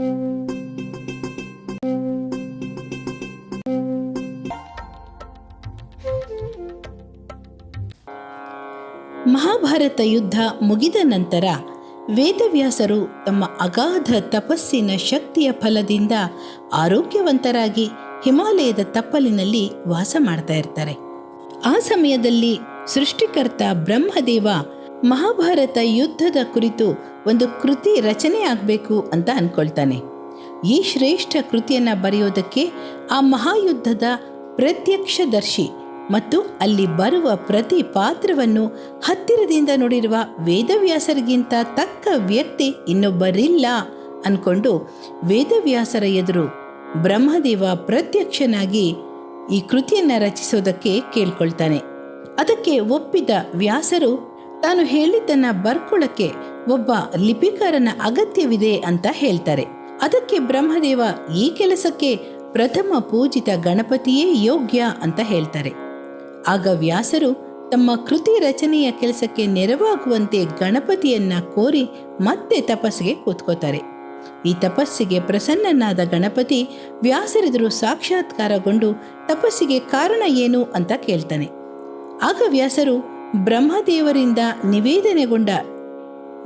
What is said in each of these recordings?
ಮಹಾಭಾರತ ಯುದ್ಧ ಮುಗಿದ ನಂತರ ವೇದವ್ಯಾಸರು ತಮ್ಮ ಅಗಾಧ ತಪಸ್ಸಿನ ಶಕ್ತಿಯ ಫಲದಿಂದ ಆರೋಗ್ಯವಂತರಾಗಿ ಹಿಮಾಲಯದ ತಪ್ಪಲಿನಲ್ಲಿ ವಾಸ ಮಾಡ್ತಾ ಇರ್ತಾರೆ. ಆ ಸಮಯದಲ್ಲಿ ಸೃಷ್ಟಿಕರ್ತ ಬ್ರಹ್ಮದೇವ ಮಹಾಭಾರತ ಯುದ್ಧದ ಕುರಿತು ಒಂದು ಕೃತಿ ರಚನೆ ಆಗಬೇಕು ಅಂತ ಅಂದ್ಕೊಳ್ತಾನೆ. ಈ ಶ್ರೇಷ್ಠ ಕೃತಿಯನ್ನು ಬರೆಯೋದಕ್ಕೆ ಆ ಮಹಾಯುದ್ಧದ ಪ್ರತ್ಯಕ್ಷದರ್ಶಿ ಮತ್ತು ಅಲ್ಲಿ ಬರುವ ಪ್ರತಿ ಪಾತ್ರವನ್ನು ಹತ್ತಿರದಿಂದ ನೋಡಿರುವ ವೇದವ್ಯಾಸರಿಗಿಂತ ತಕ್ಕ ವ್ಯಕ್ತಿ ಇನ್ನೊಬ್ಬರಿಲ್ಲ ಅಂದ್ಕೊಂಡು ವೇದವ್ಯಾಸರ ಎದುರು ಬ್ರಹ್ಮದೇವ ಪ್ರತ್ಯಕ್ಷನಾಗಿ ಈ ಕೃತಿಯನ್ನು ರಚಿಸೋದಕ್ಕೆ ಕೇಳ್ಕೊಳ್ತಾನೆ. ಅದಕ್ಕೆ ಒಪ್ಪಿದ ವ್ಯಾಸರು ತಾನು ಹೇಳಿದ್ದನ್ನು ಬರ್ಕೊಳ್ಳೋಕ್ಕೆ ಒಬ್ಬ ಲಿಪಿಕಾರನ ಅಗತ್ಯವಿದೆ ಅಂತ ಹೇಳ್ತಾರೆ. ಅದಕ್ಕೆ ಬ್ರಹ್ಮದೇವ ಈ ಕೆಲಸಕ್ಕೆ ಪ್ರಥಮ ಪೂಜಿತ ಗಣಪತಿಯೇ ಯೋಗ್ಯ ಅಂತ ಹೇಳ್ತಾರೆ. ಆಗ ವ್ಯಾಸರು ತಮ್ಮ ಕೃತಿ ರಚನೆಯ ಕೆಲಸಕ್ಕೆ ನೆರವಾಗುವಂತೆ ಗಣಪತಿಯನ್ನ ಕೋರಿ ಮತ್ತೆ ತಪಸ್ಸಿಗೆ ಕೂತ್ಕೋತಾರೆ. ಈ ತಪಸ್ಸಿಗೆ ಪ್ರಸನ್ನನಾದ ಗಣಪತಿ ವ್ಯಾಸರೆದುರು ಸಾಕ್ಷಾತ್ಕಾರಗೊಂಡು ತಪಸ್ಸಿಗೆ ಕಾರಣ ಏನು ಅಂತ ಕೇಳ್ತಾನೆ. ಆಗ ವ್ಯಾಸರು ಬ್ರಹ್ಮದೇವರಿಂದ ನಿವೇದನೆಗೊಂಡ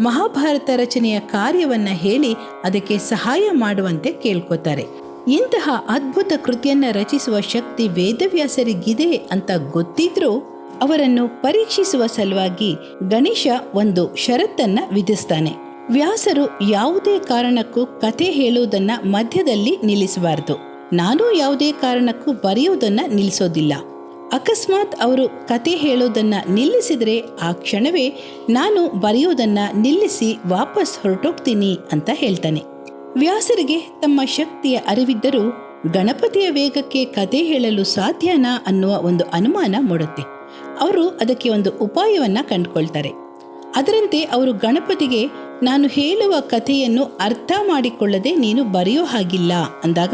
ಮಹಾಭಾರತ ರಚನೆಯ ಕಾರ್ಯವನ್ನು ಹೇಳಿ ಅದಕ್ಕೆ ಸಹಾಯ ಮಾಡುವಂತೆ ಕೇಳ್ಕೊತಾರೆ. ಇಂತಹ ಅದ್ಭುತ ಕೃತಿಯನ್ನು ರಚಿಸುವ ಶಕ್ತಿ ವೇದವ್ಯಾಸರಿಗಿದೆ ಅಂತ ಗೊತ್ತಿದ್ರೂ ಅವರನ್ನು ಪರೀಕ್ಷಿಸುವ ಸಲುವಾಗಿ ಗಣೇಶ ಒಂದು ಷರತ್ತನ್ನು ವಿಧಿಸ್ತಾನೆ. ವ್ಯಾಸರು ಯಾವುದೇ ಕಾರಣಕ್ಕೂ ಕಥೆ ಹೇಳುವುದನ್ನ ಮಧ್ಯದಲ್ಲಿ ನಿಲ್ಲಿಸಬಾರದು. ನಾನು ಯಾವುದೇ ಕಾರಣಕ್ಕೂ ಬರೆಯುವುದನ್ನ ನಿಲ್ಲಿಸೋದಿಲ್ಲ. ಅಕಸ್ಮಾತ್ ಅವರು ಕತೆ ಹೇಳೋದನ್ನ ನಿಲ್ಲಿಸಿದರೆ ಆ ಕ್ಷಣವೇ ನಾನು ಬರೆಯೋದನ್ನ ನಿಲ್ಲಿಸಿ ವಾಪಸ್ ಹೊರಟೋಗ್ತೀನಿ ಅಂತ ಹೇಳ್ತಾನೆ. ವ್ಯಾಸರಿಗೆ ತಮ್ಮ ಶಕ್ತಿಯ ಅರಿವಿದ್ದರೂ ಗಣಪತಿಯ ವೇಗಕ್ಕೆ ಕತೆ ಹೇಳಲು ಸಾಧ್ಯನಾ ಅನ್ನುವ ಒಂದು ಅನುಮಾನ ಮೂಡುತ್ತೆ. ಅವರು ಅದಕ್ಕೆ ಒಂದು ಉಪಾಯವನ್ನು ಕಂಡುಕೊಳ್ತಾರೆ. ಅದರಂತೆ ಅವರು ಗಣಪತಿಗೆ ನಾನು ಹೇಳುವ ಕಥೆಯನ್ನು ಅರ್ಥ ಮಾಡಿಕೊಳ್ಳದೆ ನೀನು ಬರೆಯೋ ಹಾಗಿಲ್ಲ ಅಂದಾಗ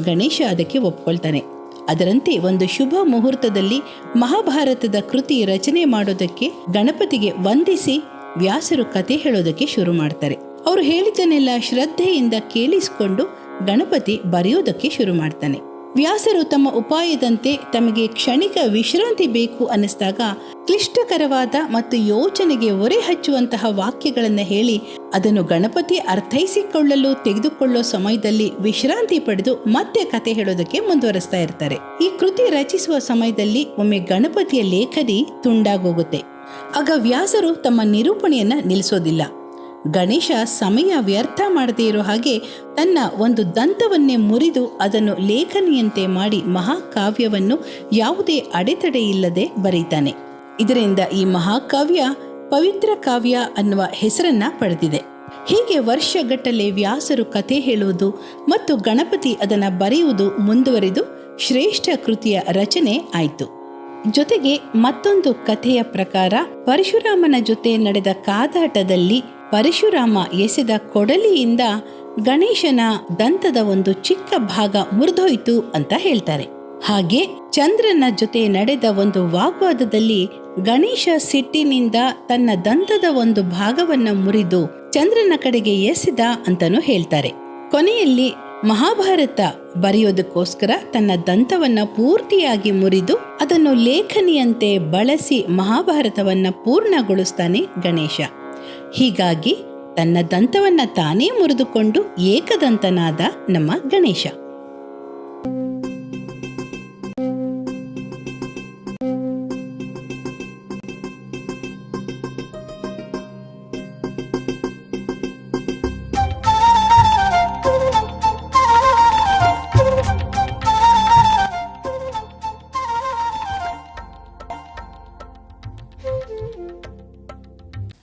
ಗಣೇಶ ಅದಕ್ಕೆ ಒಪ್ಕೊಳ್ತಾನೆ. ಅದರಂತೆ ಒಂದು ಶುಭ ಮುಹೂರ್ತದಲ್ಲಿ ಮಹಾಭಾರತದ ಕೃತಿ ರಚನೆ ಮಾಡೋದಕ್ಕೆ ಗಣಪತಿಗೆ ವಂದಿಸಿ ವ್ಯಾಸರು ಕತೆ ಹೇಳೋದಕ್ಕೆ ಶುರು ಮಾಡ್ತಾರೆ. ಅವರು ಹೇಳಿದ್ದನ್ನೆಲ್ಲ ಶ್ರದ್ಧೆಯಿಂದ ಕೇಳಿಸಿಕೊಂಡು ಗಣಪತಿ ಬರೆಯೋದಕ್ಕೆ ಶುರು ಮಾಡ್ತಾನೆ. ವ್ಯಾಸರು ತಮ್ಮ ಉಪಾಯದಂತೆ ತಮಗೆ ಕ್ಷಣಿಕ ವಿಶ್ರಾಂತಿ ಬೇಕು ಅನ್ನಿಸಿದಾಗ ಕ್ಲಿಷ್ಟಕರವಾದ ಮತ್ತು ಯೋಚನೆಗೆ ಒರೆ ಹಚ್ಚುವಂತಹ ವಾಕ್ಯಗಳನ್ನು ಹೇಳಿ ಅದನ್ನು ಗಣಪತಿ ಅರ್ಥೈಸಿಕೊಳ್ಳಲು ತೆಗೆದುಕೊಳ್ಳೋ ಸಮಯದಲ್ಲಿ ವಿಶ್ರಾಂತಿ ಪಡೆದು ಮತ್ತೆ ಕತೆ ಹೇಳೋದಕ್ಕೆ ಮುಂದುವರಿಸ್ತಾ ಇರ್ತಾರೆ. ಈ ಕೃತಿ ರಚಿಸುವ ಸಮಯದಲ್ಲಿ ಒಮ್ಮೆ ಗಣಪತಿಯ ಲೇಖನಿ ತುಂಡಾಗೋಗುತ್ತೆ. ಆಗ ವ್ಯಾಸರು ತಮ್ಮ ನಿರೂಪಣೆಯನ್ನ ನಿಲ್ಲಿಸೋದಿಲ್ಲ. ಗಣೇಶ ಸಮಯ ವ್ಯರ್ಥ ಮಾಡದೇ ಇರೋ ಹಾಗೆ ತನ್ನ ಒಂದು ದಂತವನ್ನೇ ಮುರಿದು ಅದನ್ನು ಲೇಖನಿಯಂತೆ ಮಾಡಿ ಮಹಾಕಾವ್ಯವನ್ನು ಯಾವುದೇ ಅಡೆತಡೆ ಇಲ್ಲದೆ ಬರೀತಾನೆ. ಇದರಿಂದ ಈ ಮಹಾಕಾವ್ಯ ಪವಿತ್ರ ಕಾವ್ಯ ಅನ್ನುವ ಹೆಸರನ್ನ ಪಡೆದಿದೆ. ಹೀಗೆ ವರ್ಷಗಟ್ಟಲೆ ವ್ಯಾಸರು ಕತೆ ಹೇಳುವುದು ಮತ್ತು ಗಣಪತಿ ಅದನ್ನು ಬರೆಯುವುದು ಮುಂದುವರಿದು ಶ್ರೇಷ್ಠ ಕೃತಿಯ ರಚನೆ ಆಯಿತು. ಜೊತೆಗೆ ಮತ್ತೊಂದು ಕಥೆಯ ಪ್ರಕಾರ ಪರಶುರಾಮನ ಜೊತೆ ನಡೆದ ಕಾದಾಟದಲ್ಲಿ ಪರಶುರಾಮ ಎಸೆದ ಕೊಡಲಿಯಿಂದ ಗಣೇಶನ ದಂತದ ಒಂದು ಚಿಕ್ಕ ಭಾಗ ಮುರಿದೋಯ್ತು ಅಂತ ಹೇಳ್ತಾರೆ. ಹಾಗೆ ಚಂದ್ರನ ಜೊತೆ ನಡೆದ ಒಂದು ವಾಗ್ವಾದದಲ್ಲಿ ಗಣೇಶ ಸಿಟ್ಟಿನಿಂದ ತನ್ನ ದಂತದ ಒಂದು ಭಾಗವನ್ನ ಮುರಿದು ಚಂದ್ರನ ಕಡೆಗೆ ಎಸೆದ ಅಂತಾನೂ ಹೇಳ್ತಾರೆ. ಕೊನೆಯಲ್ಲಿ ಮಹಾಭಾರತ ಬರೆಯೋದಕ್ಕೋಸ್ಕರ ತನ್ನ ದಂತವನ್ನ ಪೂರ್ತಿಯಾಗಿ ಮುರಿದು ಅದನ್ನು ಲೇಖನಿಯಂತೆ ಬಳಸಿ ಮಹಾಭಾರತವನ್ನ ಪೂರ್ಣಗೊಳಿಸ್ತಾನೆ ಗಣೇಶ. ಹೀಗಾಗಿ ತನ್ನ ದಂತವನ್ನ ತಾನೇ ಮುರಿದುಕೊಂಡು ಏಕದಂತನಾದ ನಮ್ಮ ಗಣೇಶ.